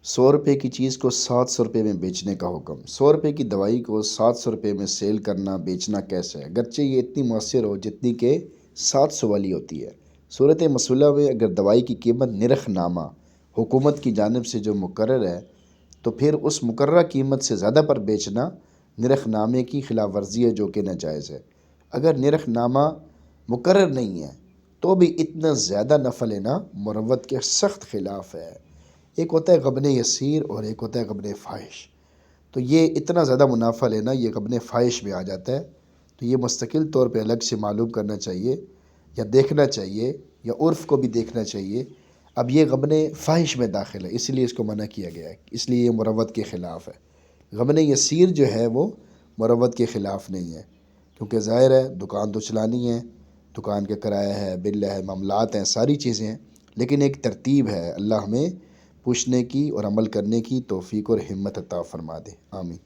100 روپے کی چیز کو 700 روپے میں بیچنے کا حکم۔ 100 روپے کی دوائی کو 700 روپے میں سیل کرنا بیچنا کیسا ہے، اگرچہ یہ اتنی مؤثر ہو جتنی کہ 700 والی ہوتی ہے۔ صورت مسئلہ میں اگر دوائی کی قیمت نرخ نامہ حکومت کی جانب سے جو مقرر ہے تو پھر اس مقررہ قیمت سے زیادہ پر بیچنا نرخ نامے کی خلاف ورزی ہے، جو کہ ناجائز ہے۔ اگر نرخ نامہ مقرر نہیں ہے تو بھی اتنا زیادہ نفع لینا مروت کے سخت خلاف ہے۔ ایک ہوتا ہے غبن یسیر اور ایک ہوتا ہے غبن فاحش۔ تو یہ اتنا زیادہ منافع لینا یہ غبن فاحش میں آ جاتا ہے، تو یہ مستقل طور پہ الگ سے معلوم کرنا چاہیے یا دیکھنا چاہیے یا عرف کو بھی دیکھنا چاہیے۔ اب یہ غبن فاحش میں داخل ہے، اس لیے اس کو منع کیا گیا ہے، اس لیے یہ مروت کے خلاف ہے۔ غبن یسیر جو ہے وہ مروت کے خلاف نہیں ہے، کیونکہ ظاہر ہے دکان تو چلانی ہے، دکان کا کرایہ ہے، بل ہے، معاملات ہیں، ساری چیزیں ہیں، لیکن ایک ترتیب ہے۔ اللہ ہمیں پوچھنے کی اور عمل کرنے کی توفیق اور ہمت عطا فرما دے، آمین۔